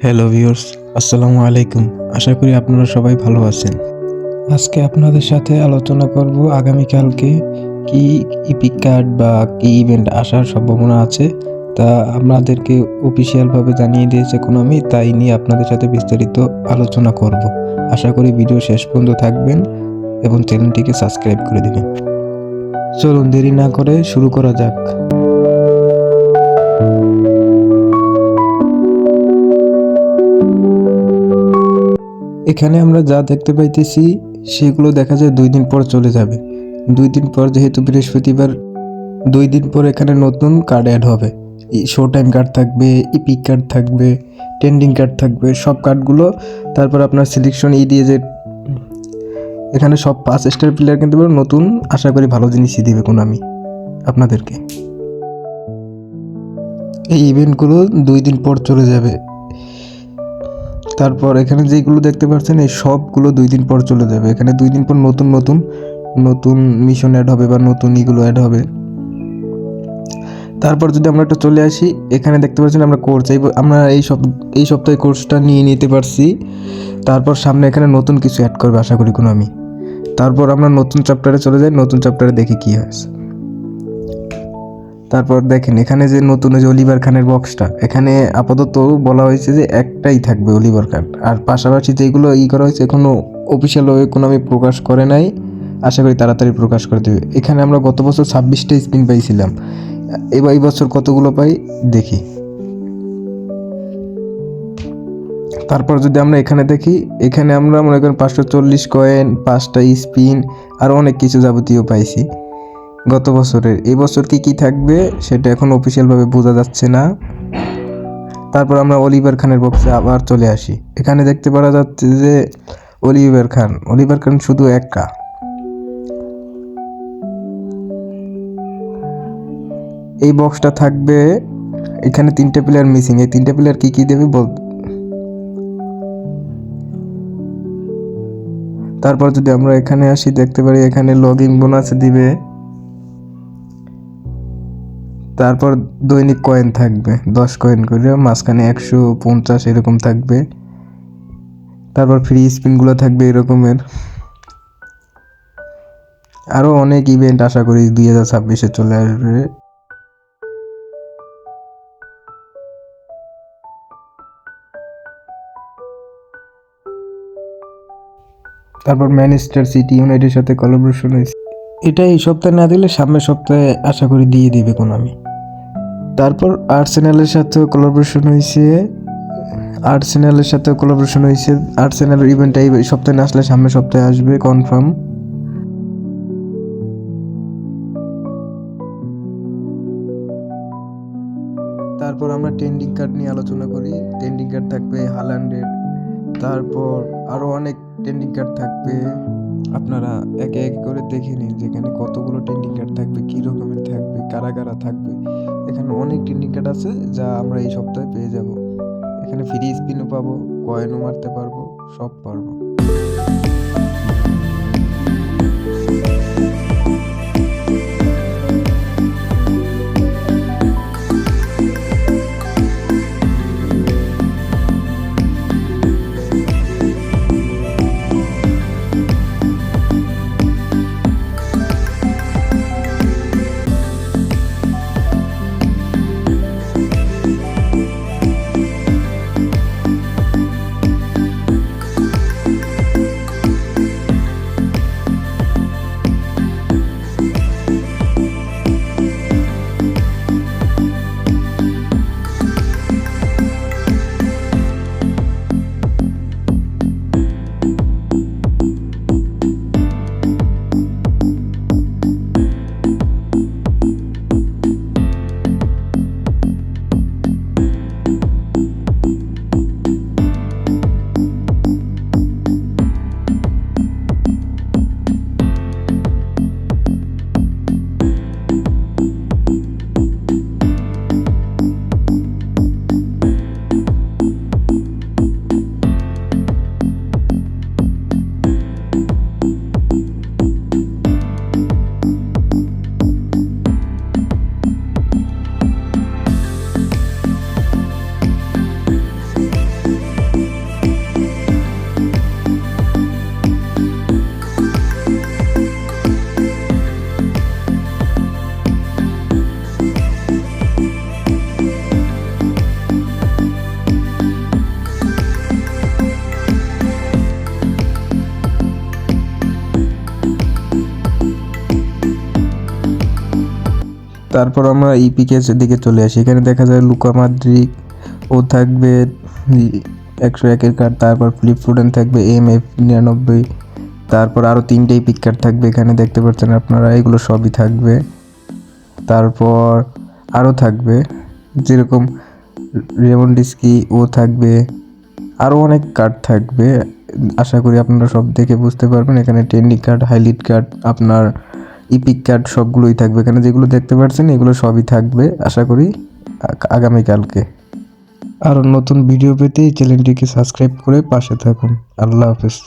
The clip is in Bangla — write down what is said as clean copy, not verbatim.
হ্যালো ভিউয়ার্স, আসসালামু আলাইকুম। আশা করি আপনারা সবাই ভালো আছেন। আজকে আপনাদের সাথে আলোচনা করব আগামীকালকে কি ইপিক কার্ড বা কি ইভেন্ট আসার সম্ভাবনা আছে, তা আপনাদেরকে অফিসিয়ালভাবে জানিয়ে দিয়েছে কোনামি, তাই নিয়ে আপনাদের সাথে বিস্তারিত আলোচনা করব। আশা করি ভিডিও শেষ পর্যন্ত থাকবেন এবং চ্যানেলটিকে সাবস্ক্রাইব করে দেবেন। চলুন দেরি না করে শুরু করা যাক। এখানে আমরা যা দেখতে পাইতেছি সেগুলো দেখা যায় 2 দিন পর চলে যাবে। 2 দিন পর, যেহেতু বৃহস্পতিবার, 2 দিন পর এখানে নতুন কার্ড অ্যাড হবে। শো টাইম কার্ড থাকবে, ইপিক কার্ড থাকবে, ট্রেন্ডিং কার্ড থাকবে, সব কার্ডগুলো। তারপর আপনার সিলেকশন দিয়ে যে এখানে সব 5 স্টার প্লেয়ার কিন্তু নতুন, আশা করি ভালো জিনিসই দেবে কোনামি আপনাদেরকে। এই ইভেন্টগুলো 2 দিন পর চলে যাবে। তারপর এখানে যেগুলো দেখতে পাচ্ছেন এই সবগুলো 2 দিন পর চলে যাবে। এখানে 2 দিন পর নতুন নতুন নতুন মিশন অ্যাড হবে বা নতুন ইগুলো অ্যাড হবে। তারপর যদি আমরা একটু চলে আসি, এখানে দেখতে পাচ্ছেন আমরা কোর্স, আমরা এই সপ্তাহে কোর্সটা নিয়ে নিতে পারছি। তারপর সামনে এখানে নতুন কিছু অ্যাড করবে আশা করি কোনামি। তারপর আমরা নতুন চ্যাপ্টারে চলে যাই, নতুন চ্যাপ্টারে দেখি কী হয়েছে। তারপর দেখেন এখানে যে নতুন যে অলিভার খানের বক্সটা, এখানে আপাতত বলা হয়েছে যে একটাই থাকবে অলিভার খান। আর পাশাপাশি যেগুলো করা হয়েছে এখনও অফিসিয়ালভাবে কোনো আমি প্রকাশ করে নাই, আশা করি তাড়াতাড়ি প্রকাশ করে দেবে। এখানে আমরা গত বছর 26টা স্পিন পাইছিলাম, এবার এই বছর কতগুলো পাই দেখি। তারপর যদি আমরা এখানে দেখি, এখানে আমরা মনে করেন 540 কয়েন, 5টা স্পিন, আরও অনেক কিছু যাবতীয় পাইছি গত বছরের। এই বছর কি কি থাকবে সেটা এখন অফিসিয়ালভাবে বোঝা যাচ্ছে না। তারপর আমরা অলিভার খানের বক্সে আবার চলে আসি। এখানে দেখতে পাওয়া যাচ্ছে যে অলিভার খান শুধু একা। এই বক্সটা থাকবে, এখানে 3টে প্লেয়ার মিসিং। এই 3টে প্লেয়ার কি কি দেবে বল। তারপর যদি আমরা এখানে আসি, দেখতে পারি এখানে লগইন বোনাস দিবে। তারপর দৈনিক কয়েন থাকবে 10 কয়েন করে, মাঝখানে 150 এরকম থাকবে। তারপর ফ্রি স্পিনগুলো থাকবে এরকমের। আরও অনেক ইভেন্ট আশা করি 2026-এ চলে আসবে। তারপর ম্যানচেস্টার সিটি ইউনাইটেডের সাথে কোলাবোরেশন হয়েছে, এটা এই সপ্তাহে না দিলে সামনের সপ্তাহে আশা করি দিয়ে দিবে কোনামি। তারপর আর্সেনালের সাথেও কোলাবোরেশন হয়েছে, আর্সেনালের ইভেন্টটা এই সপ্তাহে না আসলে সামনের সপ্তাহে আসবে কনফার্ম। তারপর আমরা ট্রেন্ডিং কার্ড নিয়ে আলোচনা করি। ট্রেন্ডিং কার্ড থাকবে হাল্যান্ডের, তারপর আরও অনেক ট্রেন্ডিং কার্ড থাকবে। আপনারা একে একে করে দেখে নিন যেখানে কতগুলো ট্রেন্ডিং কার্ড থাকবে, কী রকমের থাকবে, কারা কারা থাকবে। এখানে অনেক ট্রেন্ডিং কার্ড আছে যা আমরা এই সপ্তাহে পেয়ে যাব। এখানে ফ্রি স্পিনও পাবো, কয়েনও মারতে পারবো, সব পারবো। তারপর আমরা ইপিকে দিকে চলে আসি। এখানে দেখা যায় লুকা মডরিক ও থাকবে 101-এর কার্ড, তারপর ফিলিপ ফুডেন থাকবে MF 99, তারপর আরও 3টে ইপিক কার্ড থাকবে এখানে দেখতে পাচ্ছেন আপনারা, এগুলো সবই থাকবে। তারপর আরও থাকবে যেরকম লেভানডস্কি ও থাকবে, আরও অনেক কার্ড থাকবে। আশা করি আপনারা সব দেখে বুঝতে পারবেন। এখানে ট্রেন্ডিং কার্ড, হাইলাইট কার্ড, আপনার ইপিক কার্ড সবগুলোই থাকবে এখানে, যেগুলো দেখতে পাচ্ছেন এগুলো সবই থাকবে আশা করি আগামীকালকে। আর নতুন ভিডিও পেতে এই চ্যানেলটিকে সাবস্ক্রাইব করে পাশে থাকুন। আল্লাহ হাফেজ।